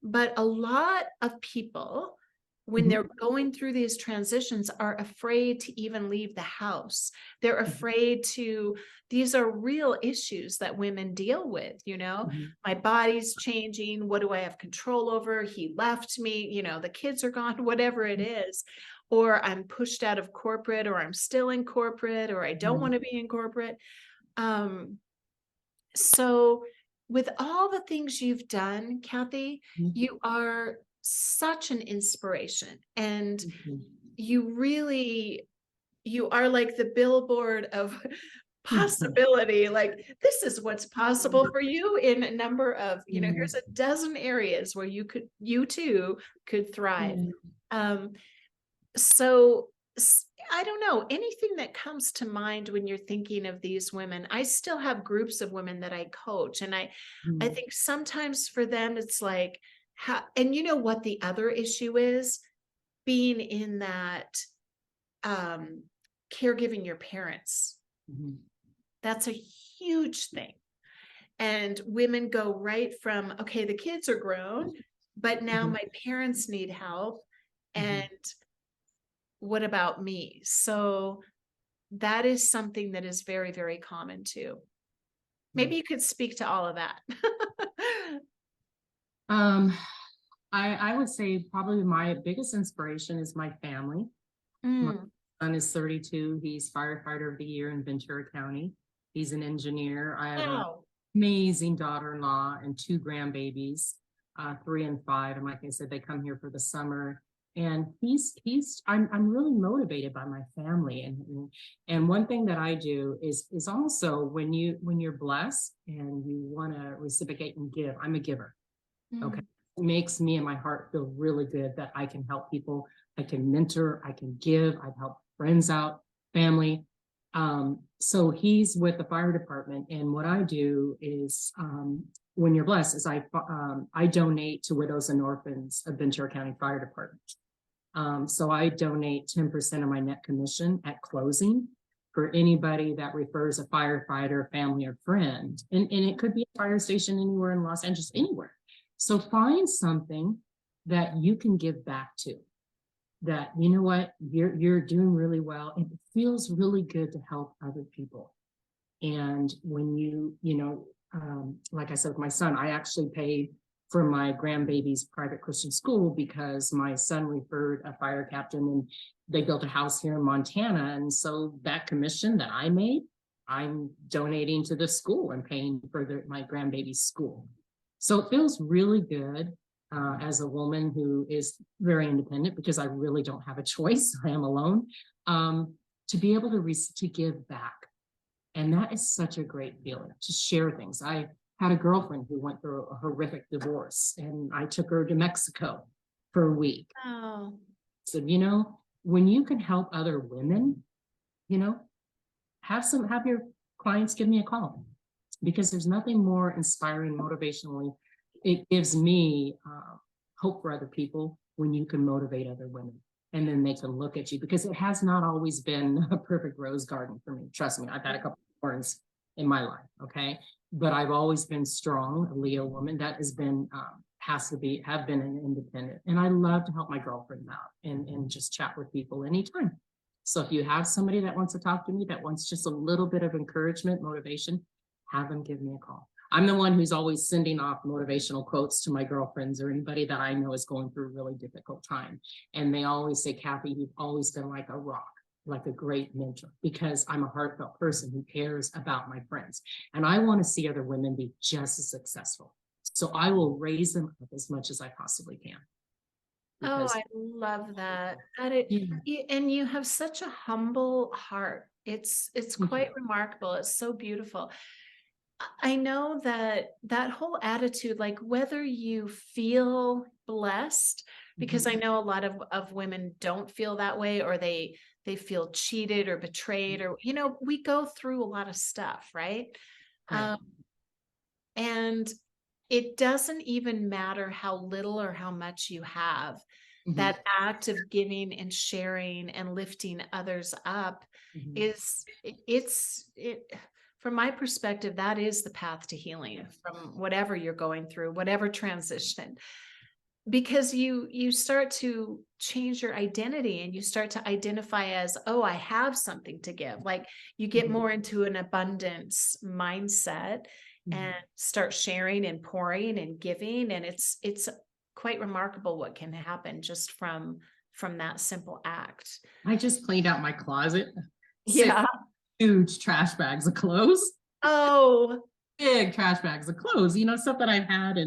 But a lot of people, when Mhm, they're going through these transitions, are afraid to even leave the house. They're mhm, afraid to, these are real issues that women deal with, you know, mhm, my body's changing. What do I have control over? He left me, you know, the kids are gone, whatever it is. Or I'm pushed out of corporate, or I'm still in corporate, or I don't mhm, want to be in corporate. Um, so, with all the things you've done, Cathy, mhm, you are such an inspiration. And mhm, you really, you are like the billboard of mhm, possibility. Like, this is what's possible for you in a number of, you know, mhm, here's a dozen areas where you too could thrive. mhm, Um, so I don't know, anything that comes to mind when you're thinking of these women. I still have groups of women that I coach, and I mhm, think sometimes for them it's like, how, and you know what the other issue is, being in that um caregiving your parents. mhm, That's a huge thing. And women go right from, okay, the kids are grown, but now mhm, my parents need help. And mhm, what about me? So that is something that is very, very common too. mhm. Maybe you could speak to all of that. Um, I would say probably my biggest inspiration is my family. My Mm. son is 32. He's firefighter of the year in Ventura County. He's an engineer. I have an Wow. amazing daughter-in-law and two grandbabies, 3 and 5. And like I said, they come here for the summer. And I'm really motivated by my family. And one thing that I do is also when you're blessed and you want to reciprocate and give, I'm a giver. Okay. Mm. It makes me and my heart feel really good that I can help people. I can mentor, I can give, I've helped friends out, family. So he's with the fire department. And what I do is when you're blessed, is I donate to widows and orphans of Ventura County Fire Department. So I donate 10% of my net commission at closing for anybody that refers a firefighter, family, or friend. And it could be a fire station anywhere in Los Angeles, anywhere. So find something that you can give back to, that you know what, you're doing really well. And it feels really good to help other people. And when like I said, with my son, I actually paid for my grandbaby's private Christian school because my son referred a fire captain and they built a house here in Montana. And so that commission that I made, I'm donating to the school and paying for my grandbaby's school. So it feels really good as a woman who is very independent because I really don't have a choice. I am alone. To be able to give back, and that is such a great feeling to share things. I had a girlfriend who went through a horrific divorce, and I took her to Mexico for a week. Oh, So, when you can help other women, you know, have your clients give me a call because there's nothing more inspiring motivationally. It gives me hope for other people when you can motivate other women and then they can look at you because it has not always been a perfect rose garden for me. Trust me, I've had a couple of thorns in my life. Okay. But I've always been strong, a Leo woman that has been, have been an independent. And I love to help my girlfriend out and just chat with people anytime. So if you have somebody that wants to talk to me, that wants just a little bit of encouragement, motivation, have them give me a call. I'm the one who's always sending off motivational quotes to my girlfriends or anybody that I know is going through a really difficult time. And they always say, Cathy, you've always been like a rock, like a great mentor, because I'm a heartfelt person who cares about my friends. And I want to see other women be just as successful. So I will raise them up as much as I possibly can. oh, Because I love that. yeah, And you have such a humble heart. It's thank you. quite remarkable. It's so beautiful. I know that that whole attitude, like whether you feel blessed, because I Mhm. know a lot of women don't feel that way, or they feel cheated or betrayed, or you know, we go through a lot of stuff, right? Right. Um, and it doesn't even matter how little or how much you have. Mhm. That act of giving and sharing and lifting others up Mhm. is it from my perspective, that is the path to healing from whatever you're going through, whatever transition. because you start to change your identity and you start to identify as, oh, I have something to give. Like you get Mhm, more into an abundance mindset and mhm. start sharing and pouring and giving. And it's quite remarkable what can happen just from that simple act. I just cleaned out my closet, six Yeah. huge trash bags of clothes, Oh, big trash bags of clothes, stuff that I've had.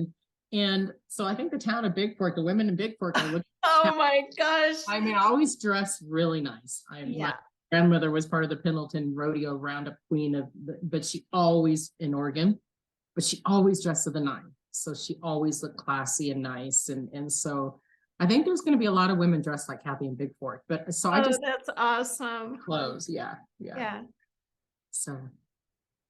And so I think the town of Bigport, the women in Bigport are looking. oh my gosh. I mean, I always dress really nice. My Yeah. grandmother was part of the Pendleton Rodeo Roundup Queen but she always in Oregon, but she always dressed to the nine. So she always looked classy and nice. And so I think there's going to be a lot of women dressed like Cathy in Bigport. But so I Oh, just that's awesome. clothes. Yeah. Yeah. Yeah, So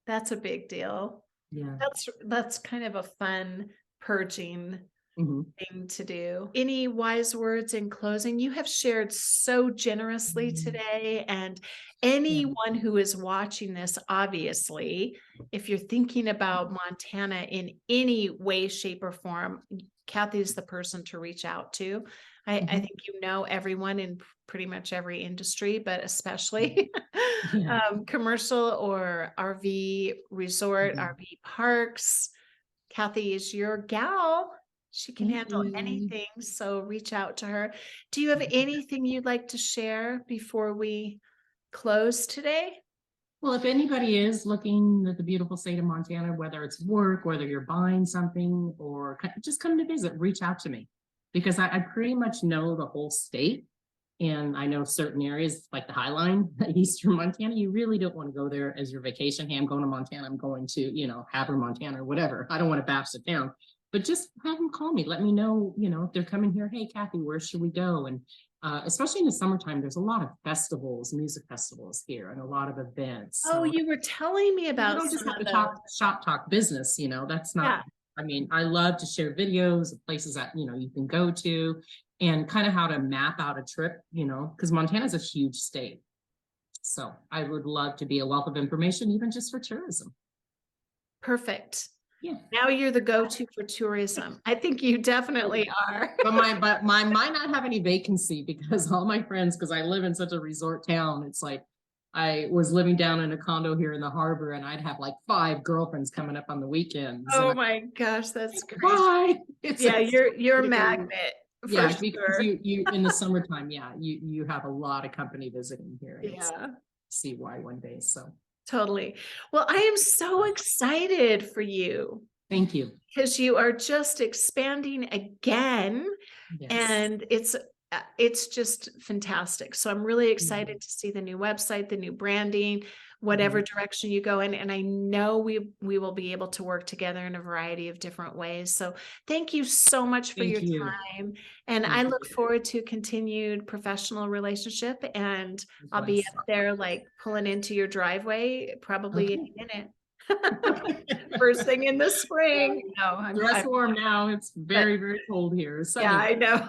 that's a big deal. yeah. That's kind of a fun purging Mhm. thing to do. Any wise words in closing? You have shared so generously Mhm. today, and Yeah. anyone who is watching this, obviously, if you're thinking about Montana in any way, shape, or form, Cathy is the person to reach out to. I Mhm. think you know everyone in pretty much every industry, but especially Yeah. commercial or RV resort, Mhm. RV parks. Cathy is your gal. She can Thank handle you. anything, so reach out to her. Do you have anything you'd like to share before we close today? Well, if anybody is looking at the beautiful state of Montana, whether it's work, whether you're buying something, or just come to visit, reach out to me because I pretty much know the whole state. And I know certain areas like the High Line, Eastern Montana, you really don't want to go there as your vacation. Hey, I'm going to Montana. I'm going to, Havre, Montana, or whatever. I don't want to bash it down, but just have them call me. Let me know, if they're coming here. Hey, Cathy, where should we go? And especially in the summertime, there's a lot of festivals, music festivals here, and a lot of events. Oh, So you were telling me we about don't just some have of to those. talk business, that's not, Yeah, I mean, I love to share videos of places that, you can go to and kind of how to map out a trip, because Montana is a huge state. So I would love to be a wealth of information, even just for tourism. perfect. Yeah. Now you're the go-to for tourism. I think you definitely are. But my might not have any vacancy because all my friends, because I live in such a resort town, it's like I was living down in a condo here in the harbor and I'd have like 5 girlfriends coming up on the weekends and Oh I my gosh, that's crazy. bye. It's Yeah, you're a really, magnet for yeah, because sure. you in the summertime, yeah, you have a lot of company visiting here and it's Yeah. see why one day. So Totally. Well, I am so excited for you thank you. because you are just expanding again, Yes. and it's just fantastic. So I'm really Mhm. excited to see the new website, the new branding, whatever Mhm. direction you go in, and I know we will be able to work together in a variety of different ways. So thank you so much for Thank your you. time, and I Thank look you. forward to continued professional relationship, and I'll be Bless. up there like pulling into your driveway probably Okay. any minute. First thing in the spring. No, Dress I'm warm now. It's but very, very cold here. yeah, Sunny. I know.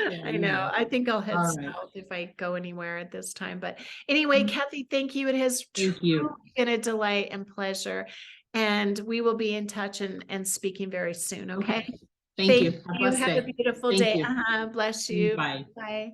Yeah, I you know. know. I think I'll head All right. south if I go anywhere at this time. But anyway, Cathy, thank you. It has Thank truly you. been a delight and pleasure. And we will be in touch and speaking very soon. Okay. Okay. Thank you. Thank Have a you. blessed Have a day. beautiful Thank day. you. Bless you. Bye. Bye.